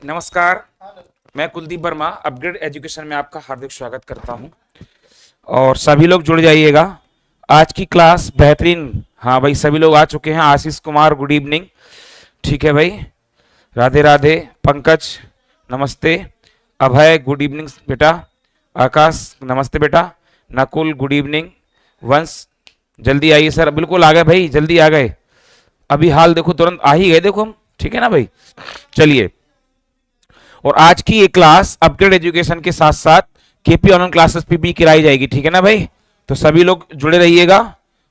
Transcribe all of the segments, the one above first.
नमस्कार। मैं Kuldeep Verma upgrade education में आपका हार्दिक स्वागत करता हूं और सभी लोग जुड़ जाइएगा। आज की क्लास बेहतरीन। हाँ भाई, सभी लोग आ चुके हैं। Ashish Kumar good evening. ठीक है भाई, राधे राधे। पंकज नमस्ते। अभय गुड इवनिंग बेटा। आकाश नमस्ते बेटा। Nakul good evening. वंश जल्दी आइए सर। बिल्कुल आ गए भाई, जल्दी आ गए। अभी हाल देखो, तुरंत आ ही गए देखो हम। ठीक है ना भाई, चलिए। और आज की ये क्लास अपग्रेड एजुकेशन के साथ साथ केपी ऑनलाइन क्लासेस पे भी कराई जाएगी। ठीक है ना भाई, तो सभी लोग जुड़े रहिएगा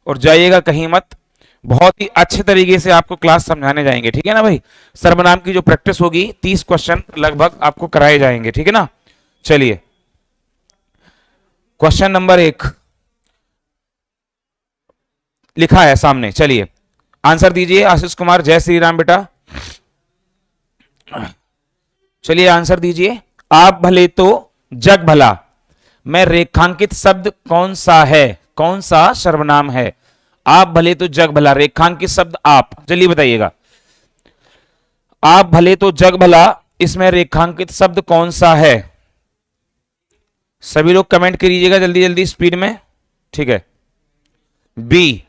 और जाइएगा कहीं मत। बहुत ही अच्छे तरीके से आपको क्लास समझाने जाएंगे। ठीक है ना भाई, सर्वनाम की जो प्रैक्टिस होगी 30 क्वेश्चन लगभग आपको कराए जाएंगे। ठीक है ना, चलिए। क्वेश्चन नंबर 1 लिखा है सामने, चलिए आंसर दीजिए। आशीष कुमार जय श्री राम बेटा, चलिए आंसर दीजिए। आप भले तो जग भला में रेखांकित शब्द कौन सा है? कौन सा सर्वनाम है? आप भले तो जग भला, रेखांकित शब्द आप, चलिए बताइएगा। आप भले तो जग भला, इसमें रेखांकित शब्द कौन सा है? सभी लोग कमेंट करिएगा जल्दी जल्दी स्पीड में। ठीक है, बी।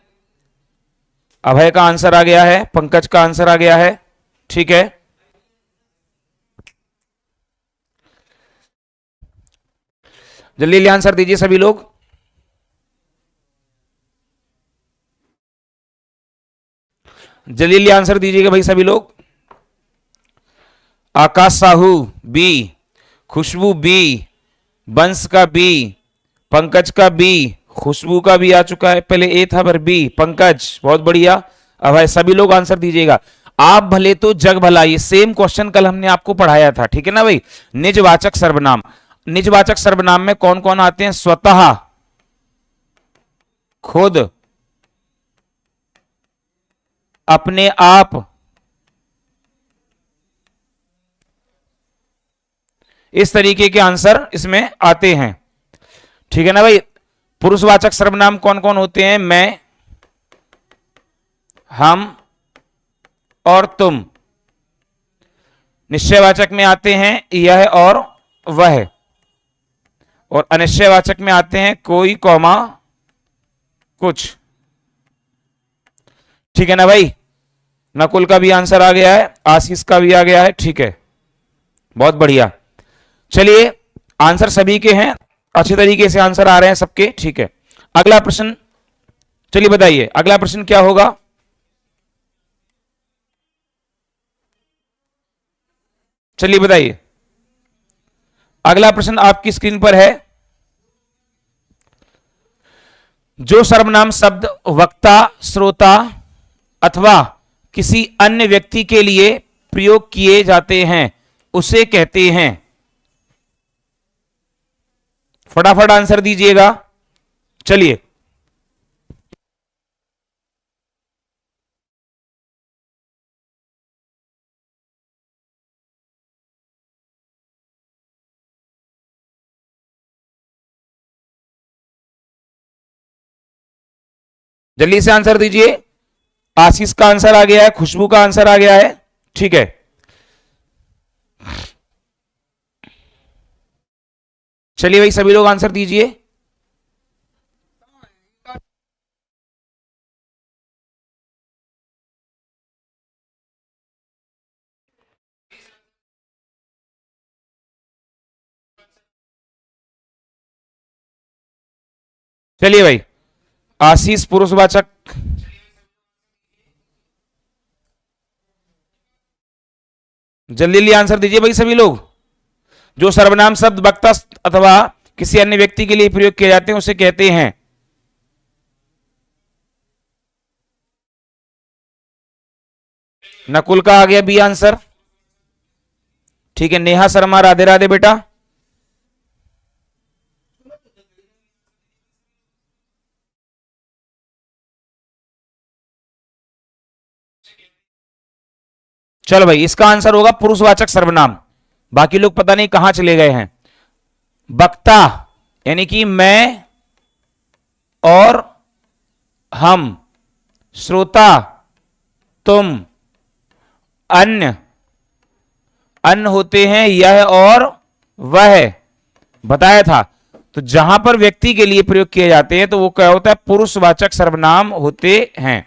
अभय का आंसर आ गया है, पंकज का आंसर आ गया है। ठीक है, जल्दी जल्दी आंसर दीजिए सभी लोग। जल्दी जल्दी आंसर दीजिएगा भाई सभी लोग। आकाश साहू बी, खुशबू बी, बंस का बी, पंकज का बी, खुशबू का भी आ चुका है। पहले ए था पर बी। पंकज बहुत बढ़िया। अब है सभी लोग आंसर दीजिएगा। आप भले तो जग भला, ये सेम क्वेश्चन कल हमने आपको पढ़ाया था। ठीक है ना भाई। निजवाचक सर्वनाम, निजवाचक सर्वनाम में कौन कौन आते हैं? स्वतः, खुद, अपने आप, इस तरीके के आंसर इसमें आते हैं। ठीक है ना भाई। पुरुषवाचक सर्वनाम कौन कौन होते हैं? मैं, हम और तुम। निश्चयवाचक में आते हैं यह और वह, और अनिश्चयवाचक में आते हैं कोई कौमा कुछ। ठीक है ना भाई। नकुल का भी आंसर आ गया है, आशीष का भी आ गया है। ठीक है, बहुत बढ़िया। चलिए, आंसर सभी के हैं, अच्छे तरीके से आंसर आ रहे हैं सबके। ठीक है, अगला प्रश्न, चलिए बताइए अगला प्रश्न क्या होगा? चलिए बताइए। अगला प्रश्न आपकी स्क्रीन पर है। जो सर्वनाम शब्द वक्ता, श्रोता अथवा किसी अन्य व्यक्ति के लिए प्रयोग किए जाते हैं उसे कहते हैं। फटाफट आंसर दीजिएगा। चलिए, जल्दी से आंसर दीजिए। आशीष का आंसर आ गया है, खुशबू का आंसर आ गया है। ठीक है, चलिए भाई सभी लोग आंसर दीजिए। चलिए भाई, आशीष पुरुषवाचक, जल्दी जल्दी आंसर दीजिए भाई सभी लोग। जो सर्वनाम शब्द वक्ता अथवा किसी अन्य व्यक्ति के लिए प्रयोग किए जाते हैं उसे कहते हैं। नकुल का आ गया बी आंसर। ठीक है, नेहा शर्मा राधे राधे बेटा। चलो भाई, इसका आंसर होगा पुरुषवाचक सर्वनाम। बाकी लोग पता नहीं कहां चले गए हैं। वक्ता यानी कि मैं और हम, श्रोता तुम, अन्य अन होते हैं यह और वह, बताया था। तो जहां पर व्यक्ति के लिए प्रयोग किए जाते हैं तो वो क्या होता है, पुरुषवाचक सर्वनाम होते हैं।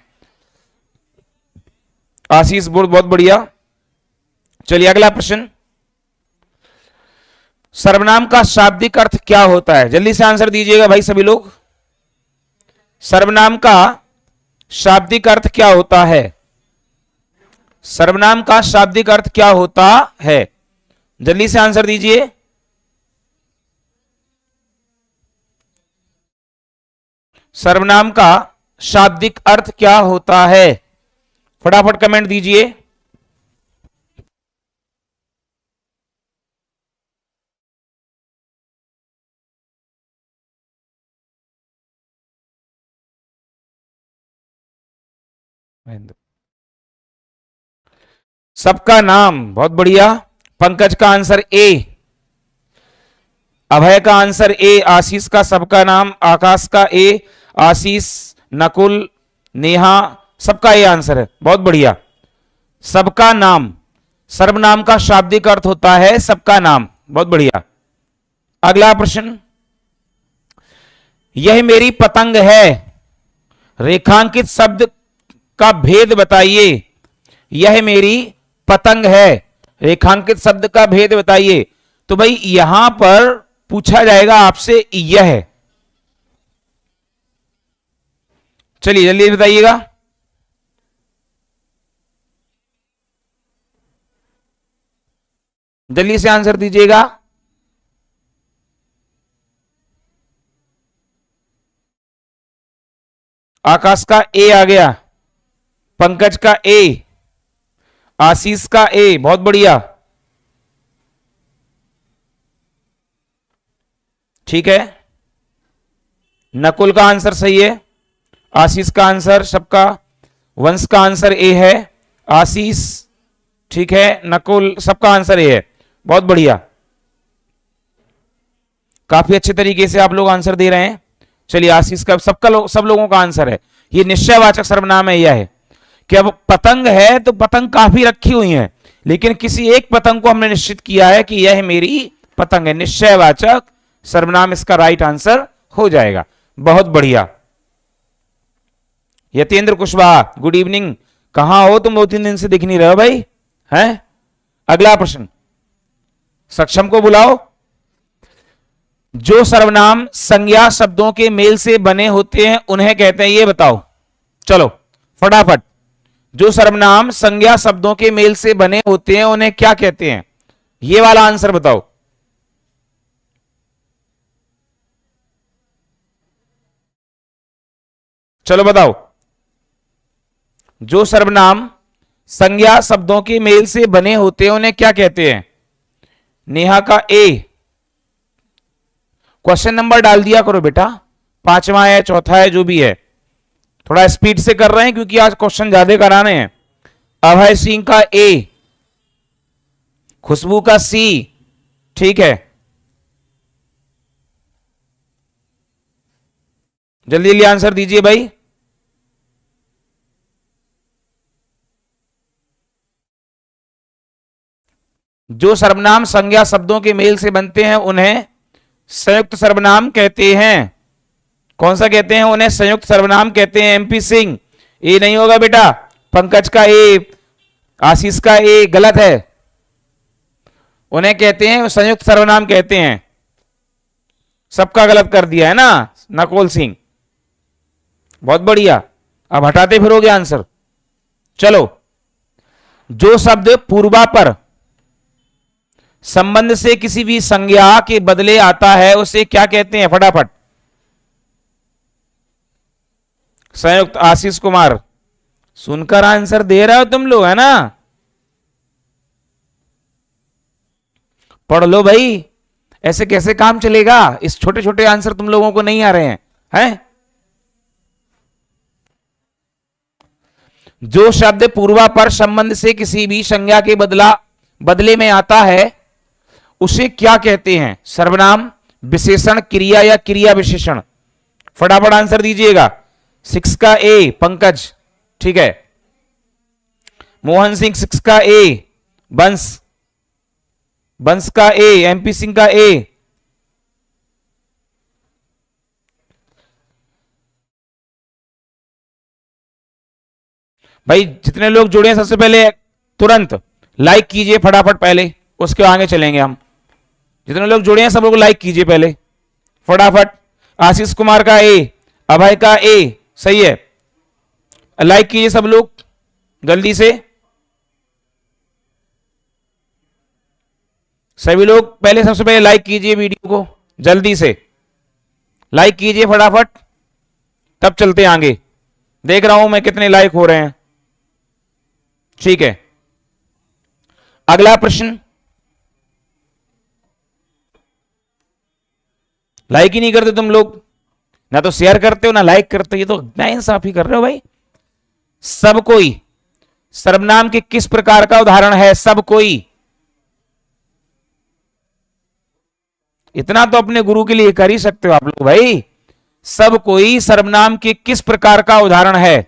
आशीष बोल, बहुत बढ़िया। चलिए अगला प्रश्न, सर्वनाम का शाब्दिक अर्थ क्या होता है? जल्दी से आंसर दीजिएगा भाई सभी लोग। सर्वनाम का शाब्दिक अर्थ क्या होता है? सर्वनाम का शाब्दिक अर्थ क्या होता है? जल्दी से आंसर दीजिए। सर्वनाम का शाब्दिक अर्थ क्या होता है? फटाफट कमेंट दीजिए। सबका नाम, बहुत बढ़िया। पंकज का आंसर ए, अभय का आंसर ए, आशीष का सबका नाम, आकाश का ए, आशीष, नकुल, नेहा, सबका ए आंसर है, बहुत बढ़िया। सबका नाम, सर्वनाम का शाब्दिक अर्थ होता है सबका नाम, बहुत बढ़िया। अगला प्रश्न, यह मेरी पतंग है, रेखांकित शब्द का भेद बताइए। यह मेरी पतंग है, रेखांकित शब्द का भेद बताइए। तो भाई यहां पर पूछा जाएगा आपसे यह, चलिए जल्दी बताइएगा। जल्दी से आंसर दीजिएगा। आकाश का ए आ गया, पंकज का ए, आशीष का ए, बहुत बढ़िया, ठीक है। नकुल का आंसर सही है, आशीष का आंसर, सबका, वंश का आंसर ए है, आशीष, ठीक है, नकुल, सबका आंसर ए है, बहुत बढ़िया। काफी अच्छे तरीके से आप लोग आंसर दे रहे हैं। चलिए आशीष का, सब लोगों का आंसर है। ये निश्चयवाचक सर्वनाम है, यह है कि अब पतंग है तो पतंग काफी रखी हुई है, लेकिन किसी एक पतंग को हमने निश्चित किया है कि यह मेरी पतंग है, निश्चयवाचक सर्वनाम इसका राइट आंसर हो जाएगा। बहुत बढ़िया। यतेंद्र कुशवाहा, गुड इवनिंग, कहां हो तुम? 2-3 दिन से दिख नहीं रहे हो भाई, हैं? अगला प्रश्न, सक्षम को बुलाओ। जो सर्वनाम संज्ञा शब्दों के मेल से बने होते हैं उन्हें कहते हैं, ये बताओ। चलो फटाफट, जो सर्वनाम संज्ञा शब्दों के मेल से बने होते हैं उन्हें क्या कहते हैं? ये वाला आंसर बताओ। चलो बताओ, जो सर्वनाम संज्ञा शब्दों के मेल से बने होते हैं उन्हें क्या कहते हैं? नेहा का ए, क्वेश्चन नंबर डाल दिया करो बेटा, 5वां है, चौथा है, जो भी है, थोड़ा स्पीड से कर रहे हैं क्योंकि आज क्वेश्चन ज्यादा कराने हैं। अभय सिंह का ए, खुशबू का सी, ठीक है, जल्दी जल्दी आंसर दीजिए भाई। जो सर्वनाम संज्ञा शब्दों के मेल से बनते हैं उन्हें संयुक्त सर्वनाम कहते हैं। कौन सा कहते हैं? उन्हें संयुक्त सर्वनाम कहते हैं। एमपी सिंह, ए नहीं होगा बेटा, पंकज का ए, आशीष का ए, गलत है, उन्हें कहते हैं संयुक्त सर्वनाम कहते हैं। सबका गलत कर दिया है ना नकुल सिंह, बहुत बढ़िया। अब हटाते फिरोगे आंसर। चलो, जो शब्द पूर्वापर संबंध से किसी भी संज्ञा के बदले आता है उसे क्या कहते हैं? फटाफट। संयुक्त, आशीष कुमार, सुनकर आंसर दे रहे हो तुम लोग, है ना? पढ़ लो भाई, ऐसे कैसे काम चलेगा? इस छोटे छोटे आंसर तुम लोगों को नहीं आ रहे हैं? जो शब्द पूर्वापर संबंध से किसी भी संज्ञा के बदले में आता है उसे क्या कहते हैं? सर्वनाम, विशेषण, क्रिया या क्रिया विशेषण? फटाफट आंसर दीजिएगा। 6 का ए, पंकज, ठीक है, मोहन सिंह 6 का ए, बंस, बंस का ए, एमपी सिंह का ए। भाई जितने लोग जुड़े हैं सबसे पहले तुरंत लाइक कीजिए फटाफट, पहले उसके आगे चलेंगे हम। जितने लोग जुड़े हैं सब लोग लाइक कीजिए पहले फटाफट। आशीष कुमार का ए, अभय का ए, सही है। लाइक कीजिए सब लोग जल्दी से, सभी लोग पहले, सबसे पहले लाइक कीजिए वीडियो को, जल्दी से लाइक कीजिए फटाफट, तब चलते हैं आगे। देख रहा हूं मैं कितने लाइक हो रहे हैं। ठीक है, अगला प्रश्न। लाइक ही नहीं करते तुम लोग, ना तो शेयर करते हो ना लाइक करते हो, ये तो नाइंसाफी कर रहे हो भाई। सब कोई सर्वनाम के किस प्रकार का उदाहरण है? सब कोई, इतना तो अपने गुरु के लिए कर ही सकते हो आप लोग भाई। सब कोई सर्वनाम के किस प्रकार का उदाहरण है?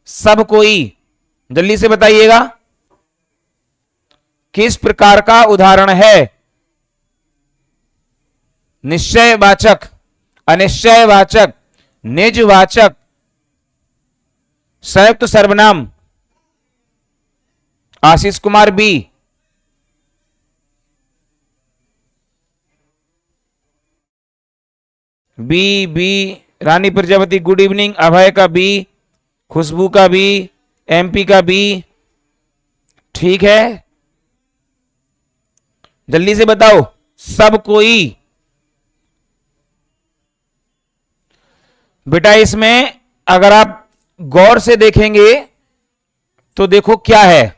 सब कोई, जल्दी से बताइएगा, किस प्रकार का उदाहरण है? निश्चयवाचक, अनिश्चयवाचक, निजवाचक, संयुक्त सर्वनाम। Ashish Kumar B, B B. रानी प्रजापति गुड इवनिंग। अभय का बी, खुशबू का बी, एमपी का बी। ठीक है, जल्दी से बताओ। सब कोई, बेटा इसमें अगर आप गौर से देखेंगे तो देखो क्या है,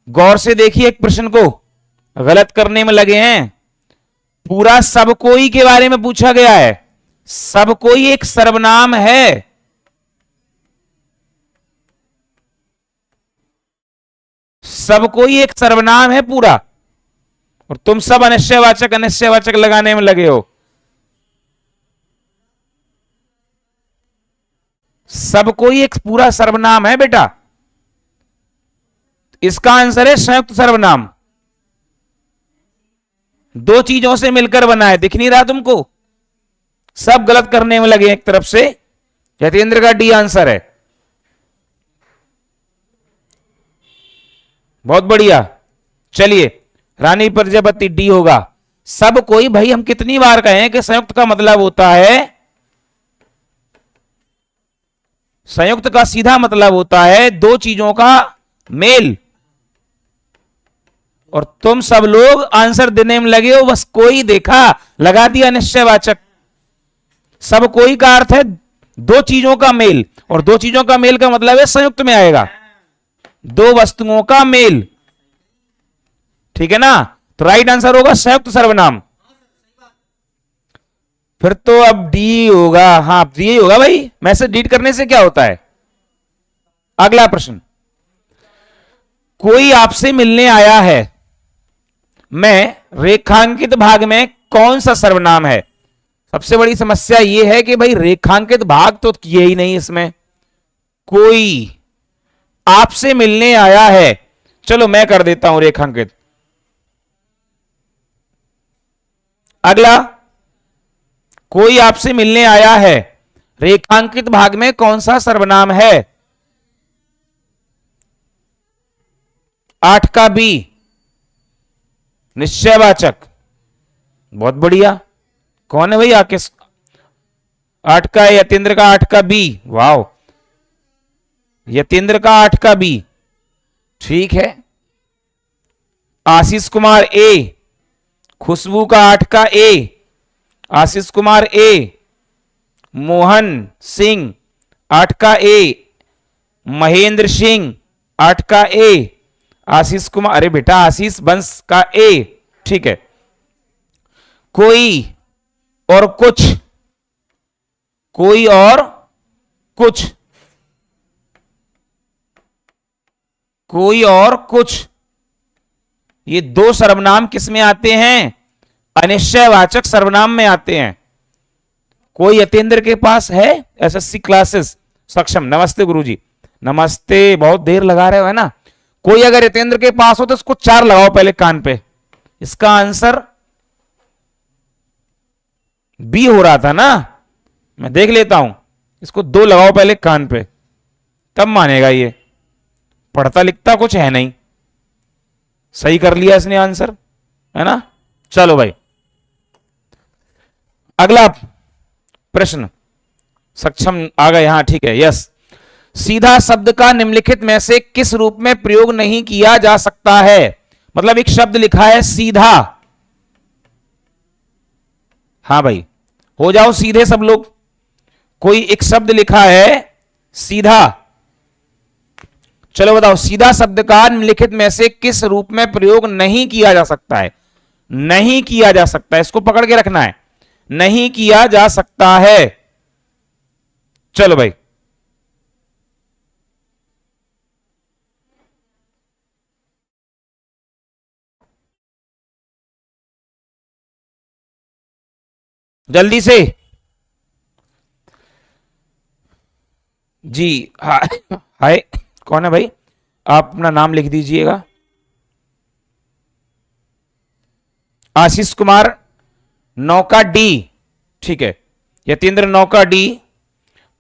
गौर से देखिए एक प्रश्न को, गलत करने में लगे हैं। पूरा सब कोई के बारे में पूछा गया है। सब कोई एक सर्वनाम है। सब कोई एक सर्वनाम है पूरा, और तुम सब अनिश्चयवाचक अनिश्चयवाचक लगाने में लगे हो। सब कोई एक पूरा सर्वनाम है बेटा। इसका आंसर है संयुक्त सर्वनाम। दो चीजों से मिलकर बना है, दिख नहीं रहा तुमको? सब गलत करने में लगे एक तरफ से। यतेंद्र का डी आंसर है, बहुत बढ़िया। चलिए, रानी प्रजापति डी होगा। सब कोई, भाई हम कितनी बार कहें कि संयुक्त का मतलब होता है, संयुक्त का सीधा मतलब होता है दो चीजों का मेल। और तुम सब लोग आंसर देने में लगे हो, बस कोई देखा लगा दिया निश्चयवाचक। सब कोई का अर्थ है दो चीजों का मेल, और दो चीजों का मेल का मतलब है संयुक्त में आएगा, दो वस्तुओं का मेल। ठीक है ना? तो राइट आंसर होगा संयुक्त सर्वनाम। फिर तो अब डी होगा। हाँ, डी होगा भाई, मैसेज डिलीट करने से क्या होता है। अगला प्रश्न, कोई आपसे मिलने आया है, मैं रेखांकित भाग में कौन सा सर्वनाम है? सबसे बड़ी समस्या यह है कि भाई रेखांकित भाग तो किए ही नहीं इसमें। कोई आपसे मिलने आया है, चलो मैं कर देता हूं रेखांकित। अगला, कोई आपसे मिलने आया है, रेखांकित भाग में कौन सा सर्वनाम है? 8 का बी, निश्चयवाचक। बहुत बढ़िया। कौन है भाई आके? 8 का यतेंद्र का 8 का बी। वाह, यतेंद्र का 8 का बी, ठीक है। आशीष कुमार ए, खुशबू का 8 का ए, आशीष कुमार ए, मोहन सिंह 8 का ए, महेंद्र सिंह 8 का ए, आशीष कुमार, अरे बेटा आशीष बंस का ए, ठीक है। कोई और कुछ, कोई और कुछ, कोई और कुछ, ये दो सर्वनाम किस में आते हैं? अनिश्चयवाचक सर्वनाम में आते हैं। कोई यतेंद्र के पास है एसएससी क्लासेस सक्षम? नमस्ते गुरुजी, नमस्ते। बहुत देर लगा रहे हो है ना। कोई अगर यतेंद्र के पास हो तो उसको 4 लगाओ पहले कान पे। इसका आंसर बी हो रहा था ना, मैं देख लेता हूं। इसको 2 लगाओ पहले कान पे, तब मानेगा ये। पढ़ता लिखता कुछ है नहीं, सही कर लिया इसने आंसर, है ना। चलो भाई, अगला प्रश्न। सक्षम आ गए, यहां ठीक है, यस। सीधा शब्द का निम्नलिखित में से किस रूप में प्रयोग नहीं किया जा सकता है? मतलब एक शब्द लिखा है सीधा, हाँ भाई, हो जाओ सीधे सब लोग। कोई एक शब्द लिखा है सीधा, चलो बताओ, सीधा शब्द का निम्नलिखित में से किस रूप में प्रयोग नहीं किया जा सकता है? नहीं किया जा सकता है, इसको पकड़ के रखना है, नहीं किया जा सकता है। चलो भाई, जल्दी से जी। हाय, कौन है भाई? आप अपना नाम लिख दीजिएगा। आशीष कुमार, नौका डी, ठीक है। यतेंद्र नौका डी,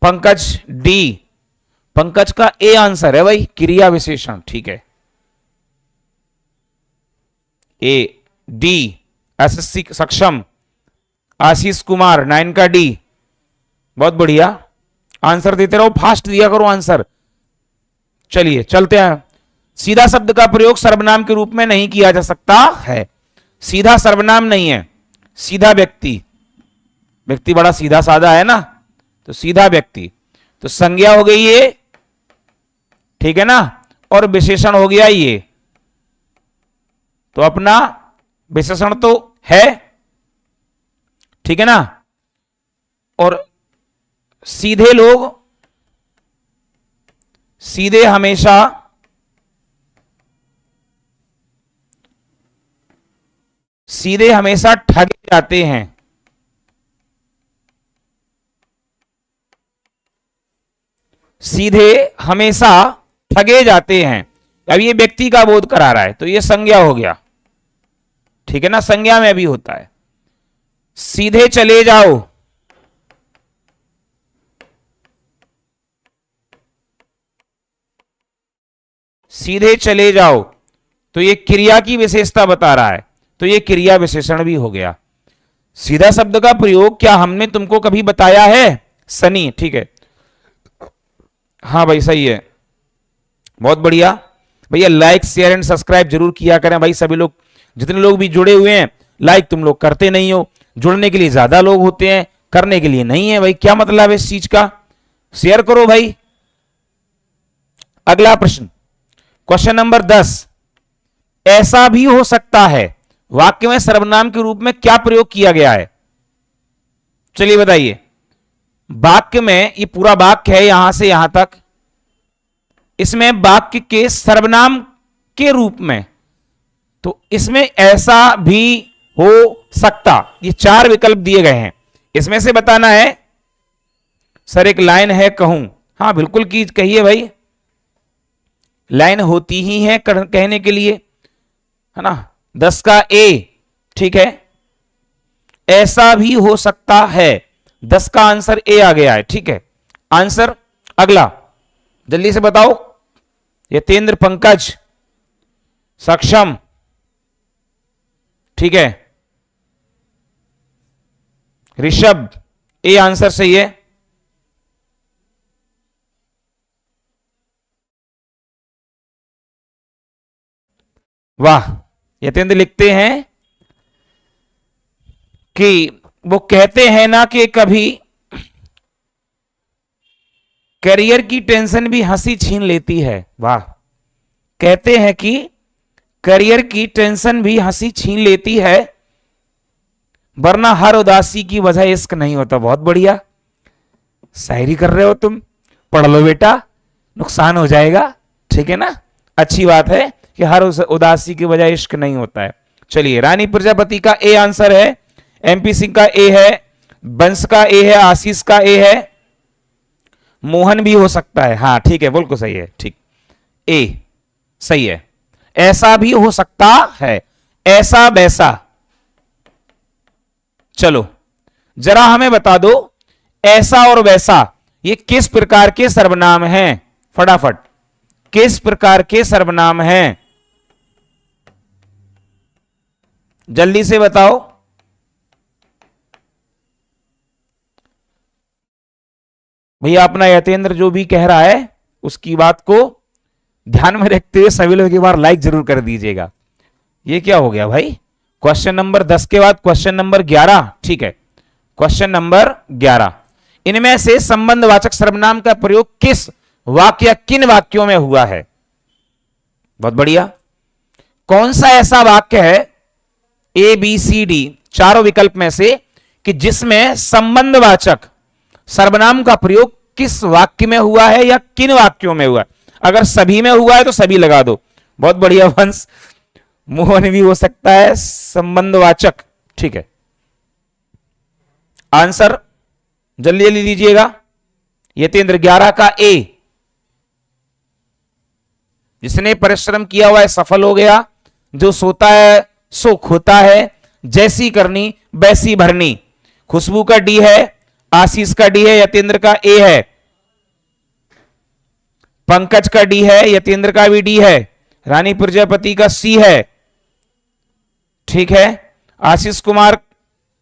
पंकज डी। पंकज का ए आंसर है भाई, क्रिया विशेषण, ठीक है। A D. एसएससी सक्षम, आशीष कुमार 9 का डी। बहुत बढ़िया, आंसर देते रहो, फास्ट दिया करो आंसर। चलिए चलते हैं। सीधा शब्द का प्रयोग सर्वनाम के रूप में नहीं किया जा सकता है। सीधा सर्वनाम नहीं है, सीधा व्यक्ति, व्यक्ति बड़ा सीधा साधा है ना, तो सीधा व्यक्ति, तो संज्ञा हो गई ये, ठीक है ना, और विशेषण हो गया ये। तो अपना विशेषण तो है, ठीक है ना। और सीधे लोग सीधे हमेशा ठगे जाते हैं। सीधे हमेशा ठगे जाते हैं। अब ये व्यक्ति का बोध करा रहा है, तो ये संज्ञा हो गया, ठीक है ना, संज्ञा में भी होता है। सीधे चले जाओ, सीधे चले जाओ, तो ये क्रिया की विशेषता बता रहा है, तो ये क्रिया विशेषण भी हो गया। सीधा शब्द का प्रयोग क्या हमने तुमको कभी बताया है? सनी, ठीक है, हाँ भाई सही है, बहुत बढ़िया। भैया लाइक शेयर एंड सब्सक्राइब जरूर किया करें भाई। सभी लोग, जितने लोग भी जुड़े हुए हैं, लाइक तुम लोग करते नहीं हो। जुड़ने के लिए ज्यादा लोग होते हैं, करने के लिए नहीं है भाई, क्या मतलब है इस चीज का? शेयर करो भाई। अगला प्रश्न, क्वेश्चन नंबर 10। ऐसा भी हो सकता है, वाक्य में सर्वनाम के रूप में क्या प्रयोग किया गया है? चलिए बताइए। वाक्य में, ये पूरा वाक्य है यहां से यहां तक, इसमें वाक्य के सर्वनाम के रूप में, तो इसमें ऐसा भी हो सकता, ये 4 विकल्प दिए गए हैं, इसमें से बताना है। सर एक लाइन है कहूं, हाँ बिल्कुल की कहिए भाई, लाइन होती ही है कहने के लिए, है ना। 10 का ए, ठीक है, ऐसा भी हो सकता है, 10 का आंसर ए आ गया है, ठीक है। आंसर अगला जल्दी से बताओ। यतेंद्र, पंकज, सक्षम, ठीक है, ऋषभ, ए आंसर सही है। वाह, यतेंद्र लिखते हैं कि वो कहते हैं ना कि कभी करियर की टेंशन भी हंसी छीन लेती है। वाह, कहते हैं कि करियर की टेंशन भी हंसी छीन लेती है, वरना हर उदासी की वजह इश्क नहीं होता। बहुत बढ़िया, शायरी कर रहे हो तुम, पढ़ लो बेटा, नुकसान हो जाएगा, ठीक है ना। अच्छी बात है कि हर उदासी की वजह इश्क नहीं होता है। चलिए, रानी प्रजापति का ए आंसर है, एमपी सिंह का ए है, बंश का ए है, आशीष का ए है, मोहन भी हो सकता है, हाँ ठीक है, बिल्कुल सही है, ठीक। ए सही है। ऐसा भी हो सकता है, ऐसा वैसा। चलो जरा हमें बता दो, ऐसा और वैसा ये किस प्रकार के सर्वनाम हैं? फटाफट, किस प्रकार के सर्वनाम हैं? जल्दी से बताओ। भैया अपना यतेंद्र जो भी कह रहा है उसकी बात को ध्यान में रखते हुए सभी लोग एक बार लाइक जरूर कर दीजिएगा। ये क्या हो गया भाई? क्वेश्चन नंबर 10 के बाद क्वेश्चन नंबर 11। ठीक है, क्वेश्चन नंबर 11, इनमें से संबंधवाचक सर्वनाम का प्रयोग किस वाक्य या किन वाक्यों में हुआ है? बहुत बढ़िया। कौन सा ऐसा वाक्य है ए बी सी डी चारों विकल्प में से कि जिसमें संबंधवाचक सर्वनाम का प्रयोग किस वाक्य में हुआ है या किन वाक्यों में हुआ है? अगर सभी में हुआ है तो सभी लगा दो। बहुत बढ़िया वंश। मोहन भी हो सकता है संबंधवाचक। ठीक है, आंसर जल्दी जल्दी दीजिएगा। यतेंद्र 11 का ए, जिसने परिश्रम किया हुआ है सफल हो गया, जो सोता है सो खोता है, जैसी करनी वैसी भरनी। खुशबू का डी है, आशीष का डी है, यतेंद्र का ए है। पंकज का डी है, यतेंद्र का भी डी है। रानी प्रजापति का सी है। ठीक है, आशीष कुमार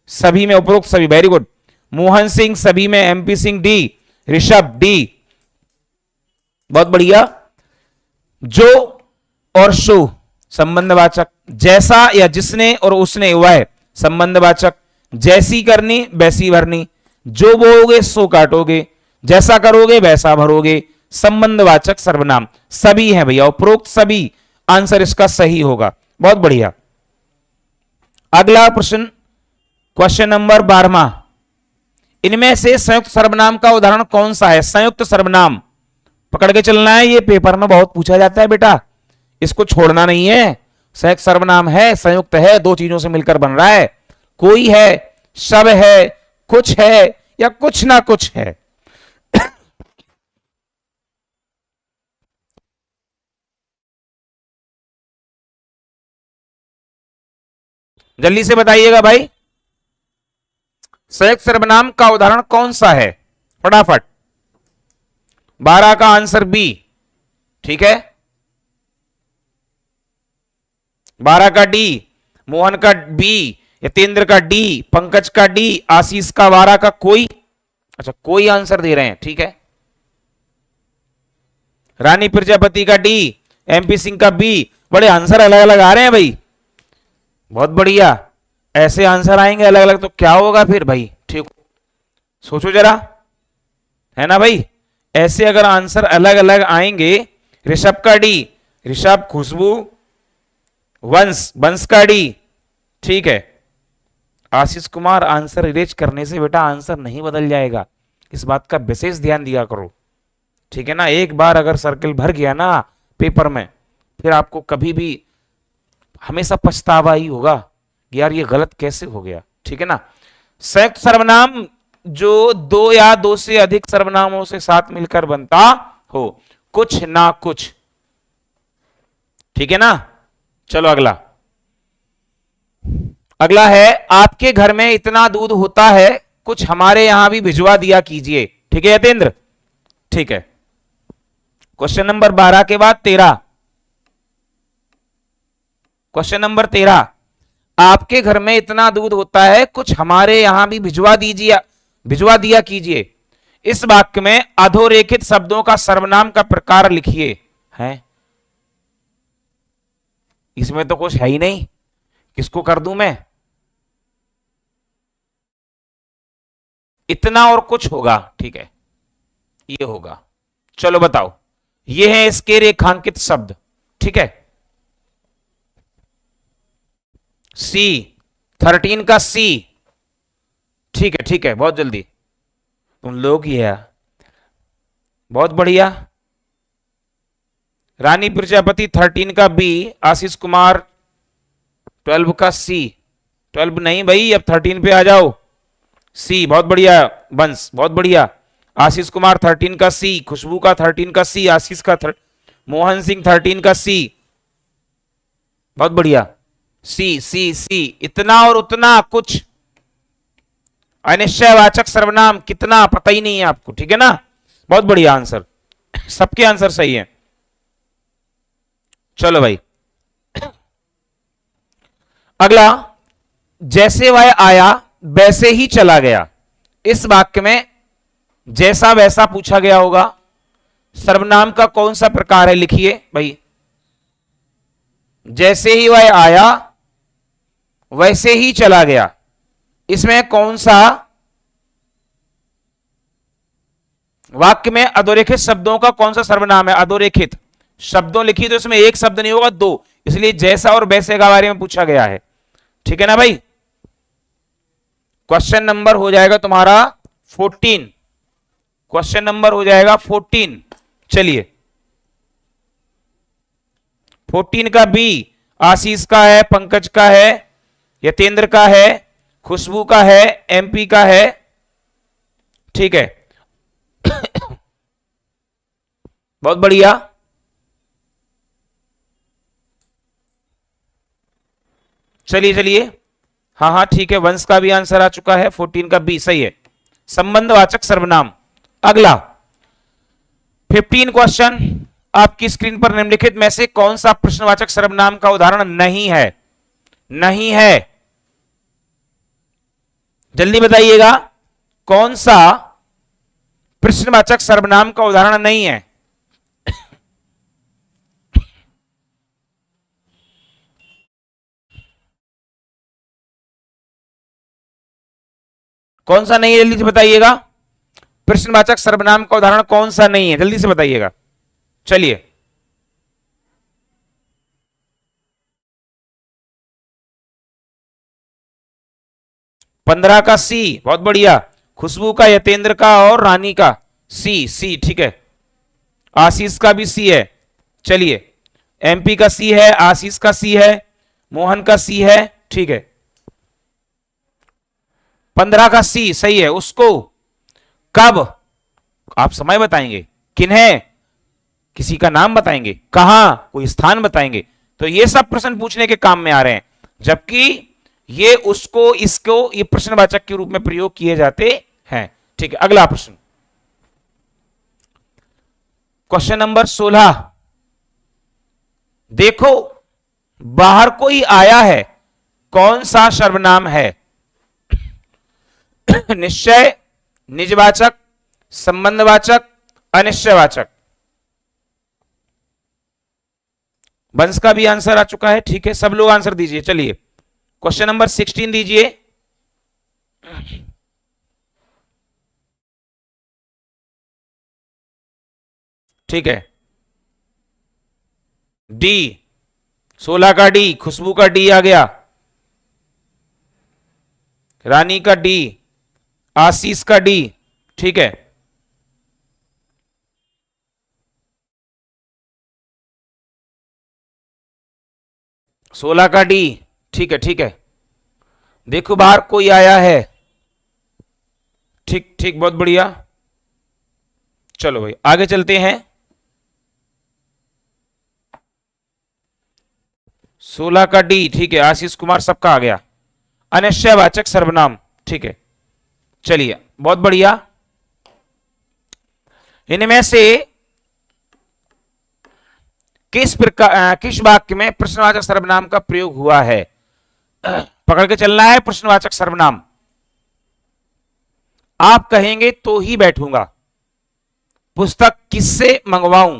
सभी में उपरोक्त सभी, वेरी गुड। मोहन सिंह सभी में, MP Singh D, Rishabh D. बहुत बढ़िया। जो और सो संबंधवाचक, जैसा या जिसने और उसने वह संबंधवाचक, जैसी करनी वैसी भरनी, जो बोओगे सो काटोगे, जैसा करोगे वैसा भरोगे, संबंधवाचक सर्वनाम सभी हैं भैया, उपरोक्त सभी। आंसर इसका सही होगा। बहुत बढ़िया। अगला प्रश्न, क्वेश्चन नंबर 12, इनमें से संयुक्त सर्वनाम का उदाहरण कौन सा है? संयुक्त सर्वनाम पकड़ के चलना है, ये पेपर में बहुत पूछा जाता है बेटा, इसको छोड़ना नहीं है। संयुक्त सर्वनाम है, संयुक्त है, दो चीजों से मिलकर बन रहा है। कोई है, सब है, कुछ है या कुछ ना कुछ है। जल्दी से बताइएगा भाई, संयुक्त सर्वनाम का उदाहरण कौन सा है? फटाफट। 12 का आंसर बी। ठीक है, 12 का डी, मोहन का बी, यतेंद्र का डी, पंकज का डी, आशीष का 12 का कोई। अच्छा, कोई आंसर दे रहे हैं। ठीक है, रानी प्रजापति का डी, एमपी सिंह का बी। बड़े आंसर अलग अलग आ रहे हैं भाई, बहुत बढ़िया। ऐसे आंसर आएंगे अलग अलग तो क्या होगा फिर भाई? ठीक, सोचो जरा, है ना भाई? ऐसे अगर आंसर अलग अलग आएंगे, ऋषभ का डी, ऋषभ, खुशबू, वंश, वंश का डी। ठीक है, आशीष कुमार, आंसर इरेज करने से बेटा आंसर नहीं बदल जाएगा, इस बात का विशेष ध्यान दिया करो। ठीक है ना, एक बार अगर सर्कल भर गया ना पेपर में, फिर आपको कभी भी हमेशा पछतावा ही होगा कि यार ये गलत कैसे हो गया। ठीक है ना। संयुक्त सर्वनाम जो दो या दो से अधिक सर्वनामों से साथ मिलकर बनता हो, कुछ ना कुछ। ठीक है ना। चलो अगला, अगला है, आपके घर में इतना दूध होता है, कुछ हमारे यहां भी भिजवा दिया कीजिए। ठीक है यतेंद्र? ठीक है, क्वेश्चन नंबर 12 के बाद 13, क्वेश्चन नंबर 13, आपके घर में इतना दूध होता है, कुछ हमारे यहां भी भिजवा दिया कीजिए। इस वाक्य में अधोरेखित शब्दों का सर्वनाम का प्रकार लिखिए। है, इसमें तो कुछ है ही नहीं, किसको कर दूं मैं? इतना और कुछ होगा। ठीक है, ये होगा। चलो बताओ, ये है इसके रेखांकित शब्द। ठीक है, सी, 13 का सी। ठीक है, ठीक है, बहुत जल्दी तुम लोग ही है, बहुत बढ़िया। रानी प्रजापति 13 का बी, आशीष कुमार 12 का सी। 12 नहीं भाई, अब 13 पे आ जाओ। सी, बहुत बढ़िया वंश, बहुत बढ़िया। आशीष कुमार 13 का सी, खुशबू का 13 का सी, आशीष का मोहन सिंह 13 का सी, बहुत बढ़िया, सी सी सी, इतना और उतना कुछ। अनिश्चयवाचक सर्वनाम कितना पता ही नहीं है आपको, ठीक है ना, बहुत बढ़िया आंसर, सबके आंसर सही है। चलो भाई अगला, जैसे वह आया वैसे ही चला गया, इस वाक्य में जैसा वैसा पूछा गया होगा, सर्वनाम का कौन सा प्रकार है, लिखिए भाई। जैसे ही वह आया वैसे ही चला गया, इसमें कौन सा वाक्य में अधोरेखित शब्दों का कौन सा सर्वनाम है? अधोरेखित शब्दों लिखी तो इसमें एक शब्द नहीं होगा, दो, इसलिए जैसा और वैसे का बारे में पूछा गया है, ठीक है ना भाई। क्वेश्चन नंबर हो जाएगा तुम्हारा 14, क्वेश्चन नंबर हो जाएगा 14। चलिए 14 का बी, आशीष का है, पंकज का है, यतेंद्र का है, खुशबू का है, एमपी का है, ठीक है बहुत बढ़िया। चलिए चलिए, हाँ हाँ ठीक है, वंश का भी आंसर आ चुका है, 14 का बी सही है, संबंधवाचक सर्वनाम। अगला 15 क्वेश्चन, आपकी स्क्रीन पर निम्नलिखित में से कौन सा प्रश्नवाचक सर्वनाम का उदाहरण नहीं है? नहीं है, जल्दी बताइएगा, कौन सा प्रश्नवाचक सर्वनाम का उदाहरण नहीं है? कौन सा नहीं है, जल्दी से बताइएगा, प्रश्नवाचक सर्वनाम का उदाहरण कौन सा नहीं है, जल्दी से बताइएगा। चलिए 15 का सी, बहुत बढ़िया, खुशबू का, यतेंद्र का और रानी का सी, सी ठीक है, आशीष का भी सी है, चलिए एमपी का सी है, आशीष का सी है, मोहन का सी है, ठीक है 15 का सी सही है। उसको कब, आप समय बताएंगे, किन्हें, किसी का नाम बताएंगे, कहां, कोई स्थान बताएंगे, तो ये सब प्रश्न पूछने के काम में आ रहे हैं, जबकि ये उसको, इसको, ये प्रश्नवाचक के रूप में प्रयोग किए जाते हैं, ठीक है। अगला प्रश्न, क्वेश्चन नंबर 16, देखो बाहर कोई आया है, कौन सा सर्वनाम है? निश्चय, निजवाचक, संबंधवाचक, अनिश्चयवाचक। वंश का भी आंसर आ चुका है, ठीक है, सब लोग आंसर दीजिए। चलिए क्वेश्चन नंबर 16 दीजिए। ठीक है, डी, 16 का डी, खुशबू का डी आ गया, रानी का डी, आशीष का डी, ठीक है 16 का डी, ठीक है ठीक है। देखो बाहर कोई आया है, ठीक ठीक बहुत बढ़िया। चलो भाई आगे चलते हैं, 16 का डी, ठीक है, आशीष कुमार सबका आ गया, अनिश्चयवाचक सर्वनाम, ठीक है। चलिए बहुत बढ़िया, इनमें से किस प्रकार, किस वाक्य में प्रश्नवाचक सर्वनाम का प्रयोग हुआ है? पकड़ के चलना है प्रश्नवाचक सर्वनाम। आप कहेंगे तो ही बैठूंगा, पुस्तक किससे मंगवाऊं,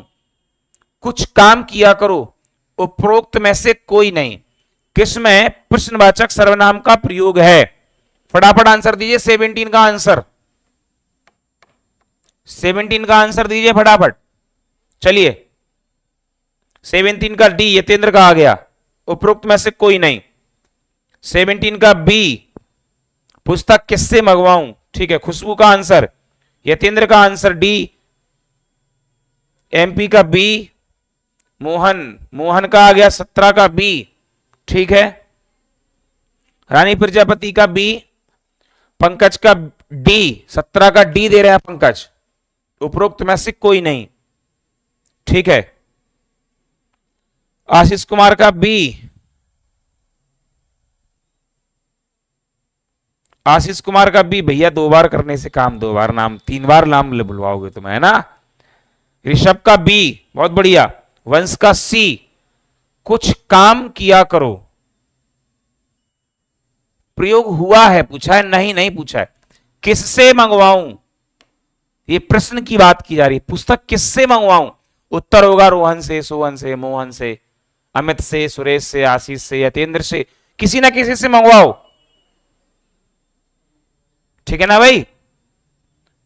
कुछ काम किया करो, उपरोक्त में से कोई नहीं, किसमें प्रश्नवाचक सर्वनाम का प्रयोग है? फटाफट आंसर दीजिए, 17 का आंसर, 17 का आंसर दीजिए फटाफट। चलिए 17 का डी, यतेंद्र का आ गया, उपरोक्त में से कोई नहीं। 17 का बी, पुस्तक किससे मंगवाऊं, ठीक है, खुशबू का आंसर, यतेंद्र का आंसर डी, एमपी का बी, मोहन का आ गया 17 का बी, ठीक है, रानी प्रजापति का बी, पंकज का डी, 17 का डी दे रहे हैं पंकज, उपरोक्त में से कोई नहीं, ठीक है। आशीष कुमार का बी। आशीष कुमार का बी भैया, 2 बार करने से काम, 2 बार नाम, 3 बार नाम बुलवाओगे तुम, है ना। ऋषभ का बी, बहुत बढ़िया। वंश का सी, कुछ काम किया करो। प्रयोग हुआ है पूछा है, नहीं नहीं पूछा है। किससे मंगवाऊं, ये प्रश्न की बात की जा रही है। पुस्तक किससे मंगवाऊं, उत्तर होगा रोहन से, सोहन से, मोहन से, अमित से, सुरेश से, आशीष से, यतेंद्र से, किसी ना किसी से मंगवाओ। ठीक है ना भाई।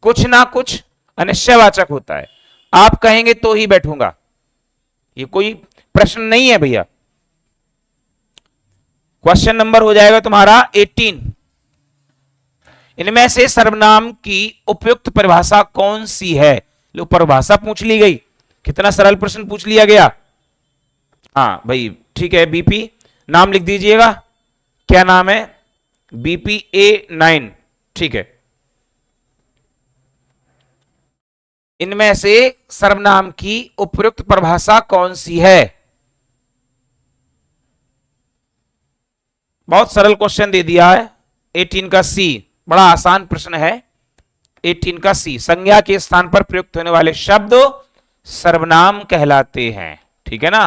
कुछ ना कुछ अनिश्चयवाचक होता है, आप कहेंगे तो ही बैठूंगा, ये कोई प्रश्न नहीं है भैया। क्वेश्चन नंबर हो जाएगा तुम्हारा 18। इनमें से सर्वनाम की उपयुक्त परिभाषा कौन सी है। लो, परिभाषा पूछ ली गई, कितना सरल प्रश्न पूछ लिया गया। हाँ भाई ठीक है, बीपी नाम लिख दीजिएगा, क्या नाम है, BPA9। ठीक है, इनमें से सर्वनाम की उपयुक्त परिभाषा कौन सी है। बहुत सरल क्वेश्चन दे दिया है। 18 का सी, बड़ा आसान प्रश्न है। 18 का सी, संज्ञा के स्थान पर प्रयुक्त होने वाले शब्द सर्वनाम कहलाते हैं। ठीक है ना,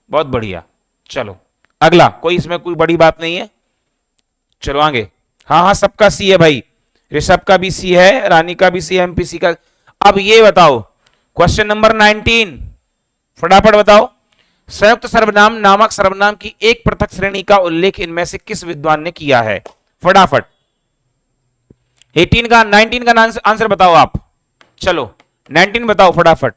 बहुत बढ़िया। चलो अगला, कोई इसमें कोई बड़ी बात नहीं है, चलो आगे। हाँ हाँ, सबका सी है भाई, ऋषभ का भी सी है, रानी का भी सी है, MPC का। अब ये बताओ क्वेश्चन नंबर 19, फटाफट बताओ। संयुक्त सर्वनाम नामक सर्वनाम की एक पृथक श्रेणी का उल्लेख इनमें से किस विद्वान ने किया है। फटाफट 18 का 19 का आंसर बताओ आप। चलो 19 बताओ फटाफट।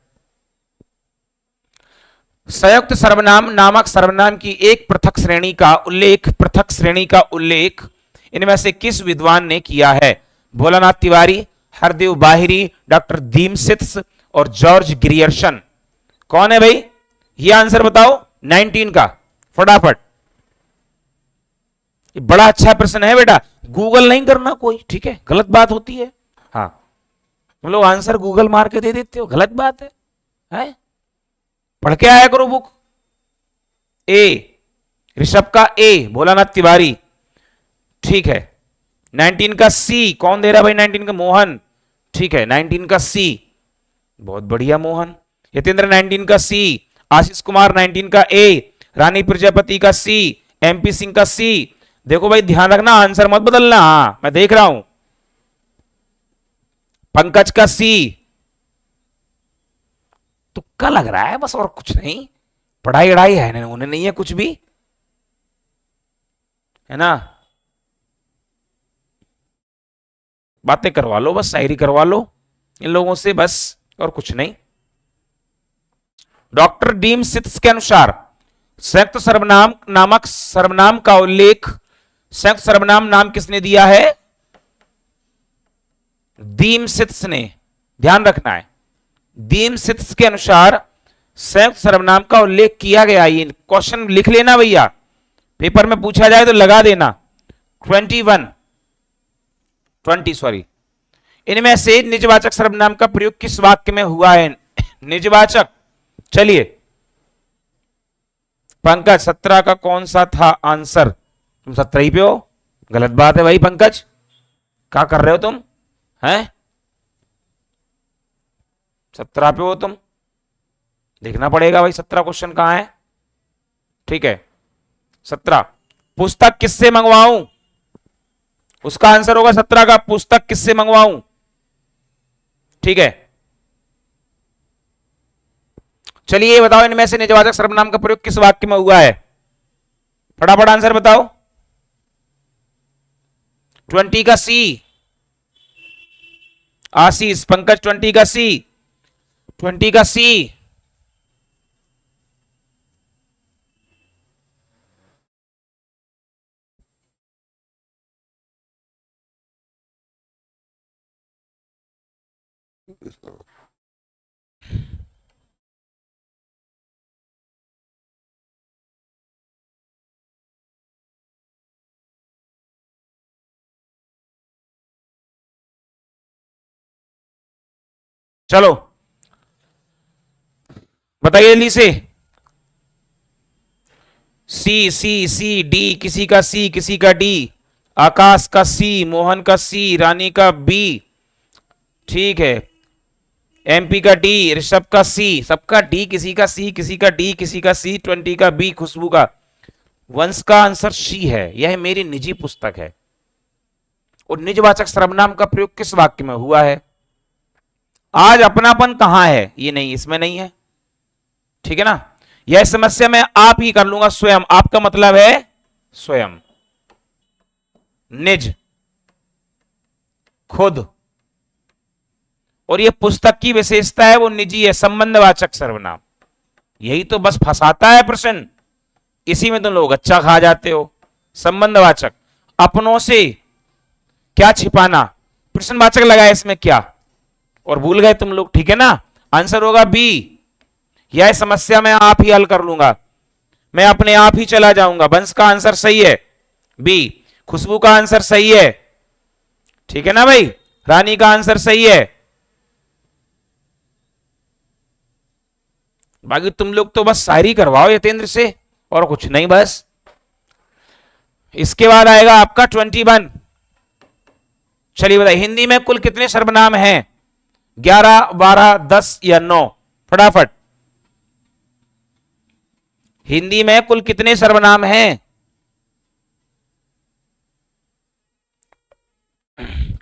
संयुक्त सर्वनाम नामक सर्वनाम की एक पृथक श्रेणी का उल्लेख, पृथक श्रेणी का उल्लेख इनमें से किस विद्वान ने किया है। भोलानाथ तिवारी, हरदेव बाहिरी, डॉक्टर दीमसित्स और जॉर्ज ग्रियर्सन। कौन है भाई, ये आंसर बताओ 19 का फटाफट। ये बड़ा अच्छा प्रश्न है बेटा, गूगल नहीं करना कोई, ठीक है, गलत बात होती है। हाँ, तुम लोग आंसर गूगल मार के दे देते हो, गलत बात है? पढ़ के आया करो बुक। ए, ऋषभ का ए, भोलानाथ तिवारी। ठीक है, 19 का सी कौन दे रहा भाई, 19 का मोहन। ठीक है, 19 का सी, बहुत बढ़िया मोहन। यतेंद्र 19 का सी, आशीष कुमार 19 का ए, रानी प्रजापति का सी, MP सिंह का सी। देखो भाई ध्यान रखना, आंसर मत बदलना, हाँ मैं देख रहा हूं। पंकज का सी, तुक्का लग रहा है बस, और कुछ नहीं, पढ़ाई वढ़ाई है उन्हें नहीं है कुछ भी, है ना। बातें करवा लो बस, शायरी करवा लो इन लोगों से बस, और कुछ नहीं। डॉक्टर डीमसित्स के अनुसार संयुक्त सर्वनाम नामक सर्वनाम का उल्लेख, संयुक्त सर्वनाम नाम किसने दिया है, दीमसित्स ने, ध्यान रखना है। दीमसित्स के अनुसार संयुक्त सर्वनाम का उल्लेख किया गया। ये क्वेश्चन लिख लेना भैया, पेपर में पूछा जाए तो लगा देना। 20 सॉरी, इनमें से निजवाचक सर्वनाम का प्रयोग किस वाक्य में हुआ है। निजवाचक, चलिए पंकज 17 का कौन सा था आंसर, तुम 17 ही पे हो, गलत बात है भाई पंकज, क्या कर रहे हो तुम, हैं 17 पे हो तुम, देखना पड़ेगा भाई 17 क्वेश्चन कहां है। ठीक है, 17, पुस्तक किससे मंगवाऊं, उसका आंसर होगा 17 का, पुस्तक किससे मंगवाऊं। ठीक है, चलिए ये बताओ, इनमें से निजवाचक सर्वनाम का प्रयोग किस वाक्य में हुआ है, फटाफट आंसर बताओ। 20 का सी, आशीष, पंकज 20 का सी, 20 का सी। चलो बताइए जल्दी से, सी सी सी डी, किसी का सी किसी का डी, आकाश का सी, मोहन का सी, रानी का बी, ठीक है, एमपी का डी, ऋषभ का सी, सबका डी, किसी का सी किसी का डी, किसी का सी 20 का बी, खुशबू का। वंश का आंसर सी है। यह मेरी निजी पुस्तक है। और निजवाचक सर्वनाम का प्रयोग किस वाक्य में हुआ है? आज अपनापन कहां है? ये नहीं, इसमें नहीं है, ठीक है ना। यह समस्या मैं आप ही कर लूंगा, स्वयं। आपका मतलब है स्वयं, निज, खुद। और यह पुस्तक की विशेषता है, वो निजी है, संबंधवाचक सर्वनाम। यही तो बस फंसाता है प्रश्न, इसी में तो लोग अच्छा खा जाते हो। संबंधवाचक, अपनों से क्या छिपाना, प्रश्नवाचक लगाया इसमें क्या, और भूल गए तुम लोग, ठीक है ना। आंसर होगा बी। यह समस्या मैं आप ही हल कर लूंगा, मैं अपने आप ही चला जाऊंगा। वंश का आंसर सही है बी, खुशबू का आंसर सही है, ठीक है ना भाई, रानी का आंसर सही है। बाकी तुम लोग तो बस शायरी करवाओ यतेंद्र से, और कुछ नहीं बस। इसके बाद आएगा आपका 21। चलिए बताइए, हिंदी में कुल कितने सर्वनाम हैं? 11, 12, 10 या 9? फटाफट, हिंदी में कुल कितने सर्वनाम हैं?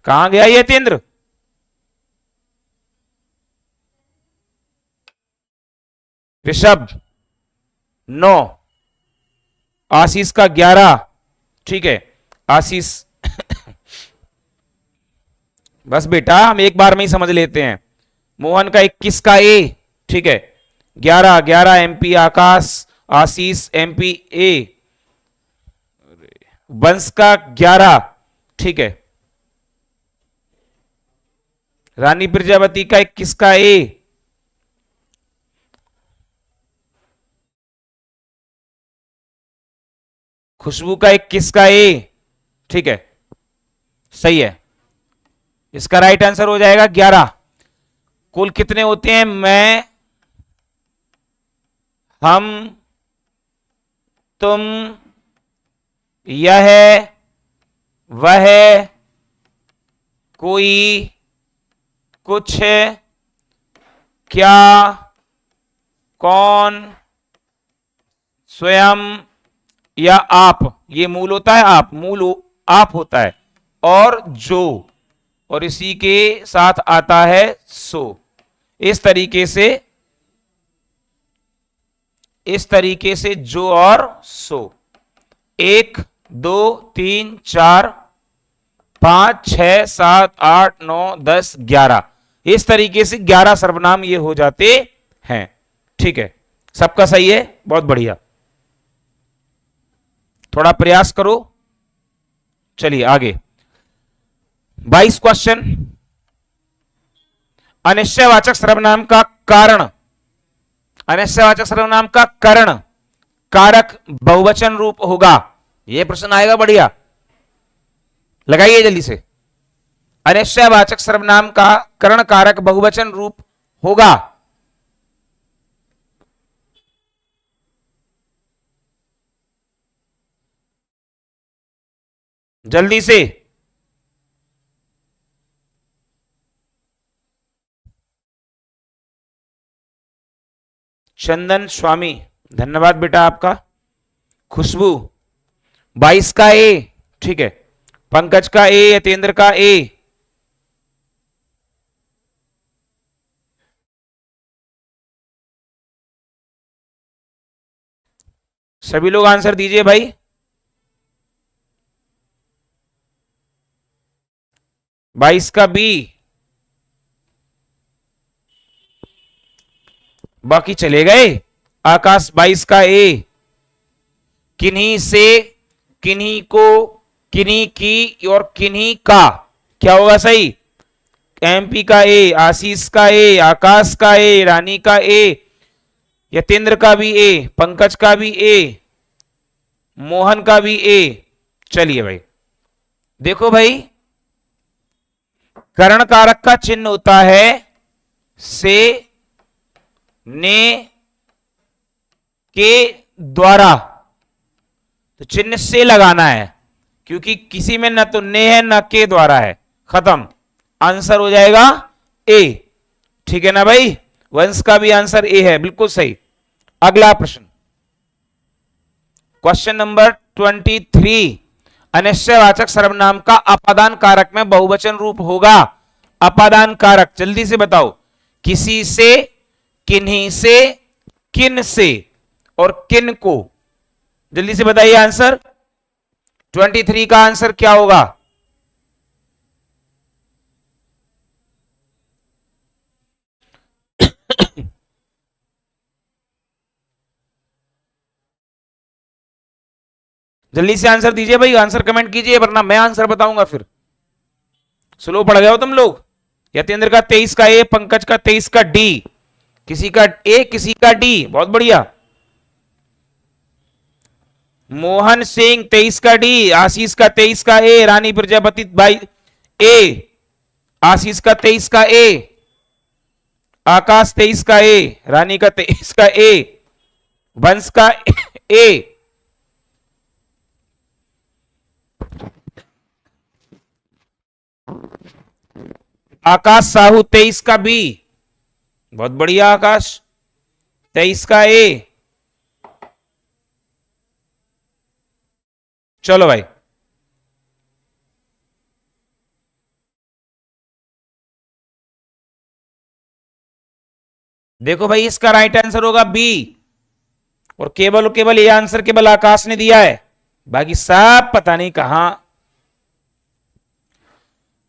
कहां गया ये यतेंद्र? ऋषभ 9, आशीष का 11, ठीक है आशीष। बस बेटा हम एक बार में ही समझ लेते हैं। मोहन का 21 का ए, ठीक है, 11 11 एमपी, आकाश आशीष एमपी ए, वंश का 11, ठीक है, रानी प्रजापति का 21 का ए, खुशबू का 21 का ए, ठीक है, सही है। इसका राइट आंसर हो जाएगा 11। कुल कितने होते हैं? मैं, हम, तुम, यह, वह, कोई, कुछ, क्या, कौन, स्वयं या आप। ये मूल होता है आप, मूल आप होता है, और जो, और इसी के साथ आता है सो। इस तरीके से जो और सो। 1 2 3 4 5 6 7 8 9 10 11, इस तरीके से 11 सर्वनाम ये हो जाते हैं, ठीक है। सबका सही है, बहुत बढ़िया, थोड़ा प्रयास करो। चलिए आगे 22 क्वेश्चन। अनिश्चयवाचक सर्वनाम का कारण, अनिश्चयवाचक सर्वनाम का करण कारक बहुवचन रूप होगा। यह प्रश्न आएगा, बढ़िया लगाइए जल्दी से। अनिश्चयवाचक सर्वनाम का करण कारक बहुवचन रूप होगा। जल्दी से, चंदन स्वामी धन्यवाद बेटा आपका। खुशबू 22 का ए, ठीक है, पंकज का ए, यतेंद्र का ए, सभी लोग आंसर दीजिए भाई। बाईस का बी, बाकी चले गए। आकाश 22 का ए, किन्हीं से, किन्हीं को, किन्हीं की और किन्हीं का, क्या होगा सही? एमपी का ए, आशीष का ए, आकाश का ए, रानी का ए, यतेंद्र का भी ए, पंकज का भी ए, मोहन का भी ए। चलिए भाई देखो भाई, करण कारक का चिन्ह होता है से, ने, के द्वारा, तो चिन्ह से लगाना है, क्योंकि किसी में न तो ने है न के द्वारा है, खत्म। आंसर हो जाएगा ए। ठीक है ना भाई, वंश का भी आंसर ए है, बिल्कुल सही। अगला प्रश्न, क्वेश्चन नंबर 23। अनिश्चयवाचक सर्वनाम का अपादान कारक में बहुवचन रूप होगा। अपादान कारक जल्दी से बताओ। किसी से, किन्हीं से, किन से और किन को। जल्दी से बताइए आंसर। 23 का आंसर क्या होगा? जल्दी से आंसर दीजिए भाई, आंसर कमेंट कीजिए, वरना मैं आंसर बताऊंगा फिर। स्लो पड़ गए हो तुम लोग। यतेंद्र का 23 का ए, पंकज का 23 का डी, किसी का ए किसी का डी, बहुत बढ़िया। मोहन सिंह 23 का डी, आशीष का 23 का ए, रानी प्रजापति भाई ए, आशीष का 23 का ए, आकाश 23 का ए, रानी का 23 का ए, वंश का ए, आकाश साहू 23 का बी, बहुत बढ़िया आकाश 23 का ए। चलो भाई, देखो भाई इसका राइट आंसर होगा बी, और केवल ये आंसर केवल आकाश ने दिया है, बाकी सब पता नहीं कहां।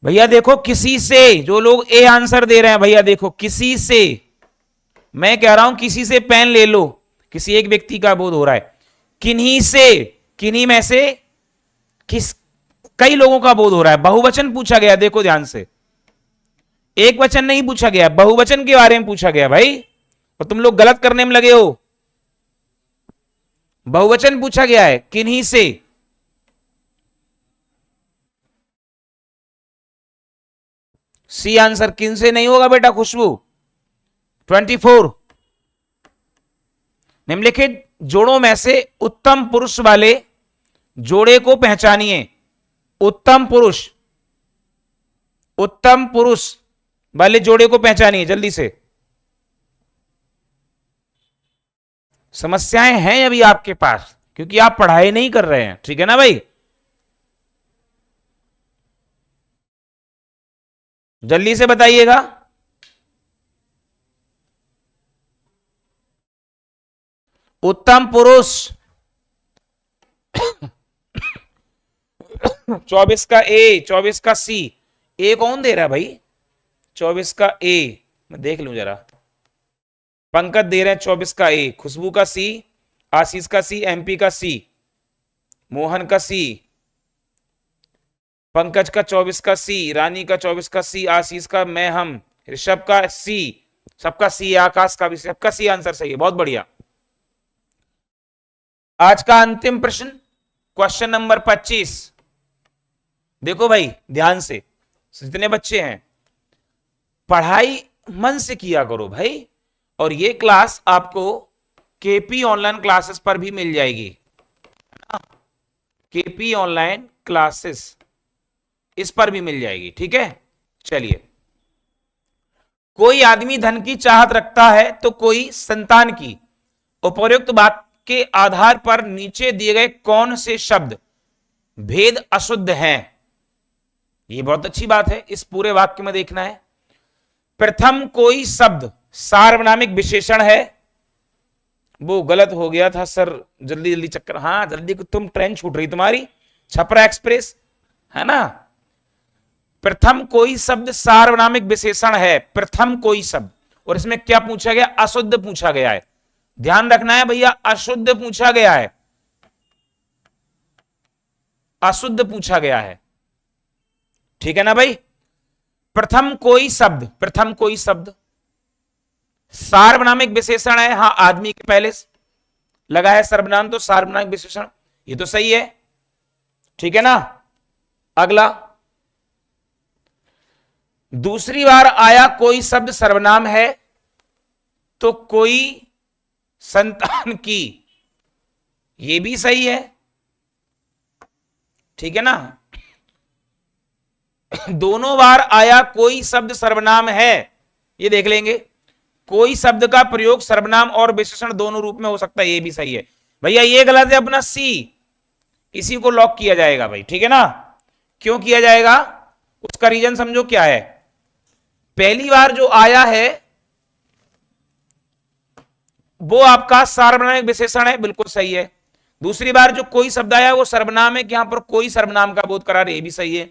भैया देखो किसी से, जो लोग ए आंसर दे रहे हैं भैया देखो किसी से, मैं कह रहा हूं किसी से पेन ले लो, किसी एक व्यक्ति का बोध हो रहा है। किन्हीं से, किन्हीं में से किस, कई लोगों का बोध हो रहा है। बहुवचन पूछा गया, देखो ध्यान से, एक वचन नहीं पूछा गया, बहुवचन के बारे में पूछा गया भाई, और तुम लोग गलत करने में लगे हो। बहुवचन पूछा गया है, किन्हीं से। सी आंसर किन से नहीं होगा बेटा खुशबू। 24, निम्नलिखित जोड़ों में से उत्तम पुरुष वाले जोड़े को पहचानिए। उत्तम पुरुष, उत्तम पुरुष वाले जोड़े को पहचानिए जल्दी से। समस्याएं हैं अभी आपके पास, क्योंकि आप पढ़ाई नहीं कर रहे हैं, ठीक है ना भाई। जल्दी से बताइएगा। उत्तम पुरुष 24 का ए, 24 का सी। ए कौन दे रहा है भाई? 24 का ए, मैं देख लूं जरा। पंकज दे रहे हैं 24 का ए, खुशबू का सी, आशीष का सी, एमपी का सी, मोहन का सी, पंकज का 24 का सी, रानी का 24 का सी, आशीष का मैं हम, ऋषभ का सी, सबका सी, आकाश का भी, सबका सी आंसर सही है, बहुत बढ़िया। आज का अंतिम प्रश्न, क्वेश्चन नंबर 25। देखो भाई ध्यान से, जितने बच्चे हैं पढ़ाई मन से किया करो भाई, और ये क्लास आपको केपी ऑनलाइन क्लासेस पर भी मिल जाएगी। केपी ऑनलाइन क्लासेस इस पर भी मिल जाएगी, ठीक है। चलिए, कोई आदमी धन की चाहत रखता है तो कोई संतान की। उपर्युक्त बात के आधार पर नीचे दिए गए कौन से शब्द भेद अशुद्ध हैं? ये बहुत अच्छी बात है, इस पूरे वाक्य में देखना है। प्रथम कोई शब्द सार्वनामिक विशेषण है, वो गलत हो गया था सर, जल्दी जल्दी चक्कर, हाँ जल्दी, तुम ट्रेन छूट रही तुम्हारी, छपरा एक्सप्रेस है ना। प्रथम कोई शब्द सार्वनामिक विशेषण है, प्रथम कोई शब्द, और इसमें क्या पूछा गया? अशुद्ध पूछा गया है, ध्यान रखना है भैया, अशुद्ध पूछा गया है, अशुद्ध पूछा गया है, ठीक है ना भाई। प्रथम कोई शब्द, प्रथम कोई शब्द सार्वनामिक विशेषण है, हाँ आदमी के पहले लगा है सर्वनाम तो सार्वनामिक विशेषण, ये तो सही है, ठीक है ना। अगला, दूसरी बार आया कोई शब्द सर्वनाम है तो कोई संतान की, ये भी सही है, ठीक है ना। दोनों बार आया कोई शब्द सर्वनाम है, ये देख लेंगे। कोई शब्द का प्रयोग सर्वनाम और विशेषण दोनों रूप में हो सकता है, ये भी सही है भैया। ये गलत है अपना सी, इसी को लॉक किया जाएगा भाई, ठीक है ना। क्यों किया जाएगा, उसका रीजन समझो क्या है। पहली बार जो आया है वो आपका सार्वनामिक विशेषण है, बिल्कुल सही है। दूसरी बार जो कोई शब्द आया वो सर्वनाम है, कि यहां पर कोई सर्वनाम का बोध करा रहे, ये भी सही है।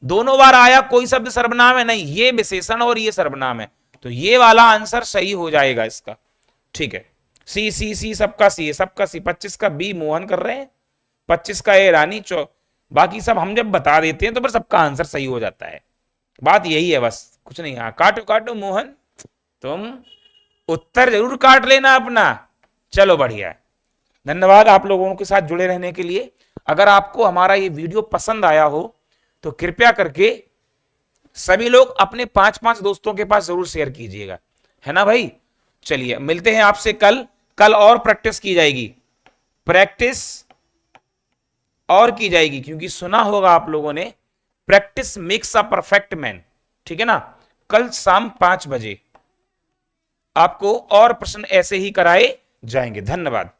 दोनों बार आया कोई शब्द सर्वनाम है, नहीं ये विशेषण और ये सर्वनाम है, तो ये वाला आंसर सही हो जाएगा इसका, ठीक है। सी सी सी सबका सी है, सबका सी। 25 का बी मोहन कर रहे हैं, 25 का ए रानी, बाकी सब हम जब बता देते हैं तो फिर सबका आंसर सही हो जाता है। बात यही है, बस कुछ नहीं। हाँ काटो काटो मोहन, तुम उत्तर जरूर काट लेना अपना। चलो बढ़िया है, धन्यवाद आप लोगों के साथ जुड़े रहने के लिए। अगर आपको हमारा ये वीडियो पसंद आया हो तो कृपया करके सभी लोग अपने 5-5 दोस्तों के पास जरूर शेयर कीजिएगा, है ना भाई। चलिए मिलते हैं आपसे कल। कल और प्रैक्टिस की जाएगी, प्रैक्टिस और की जाएगी, क्योंकि सुना होगा आप लोगों ने practice makes a perfect man, ठीक है ना। कल शाम 5 बजे आपको और प्रश्न ऐसे ही कराए जाएंगे। धन्यवाद।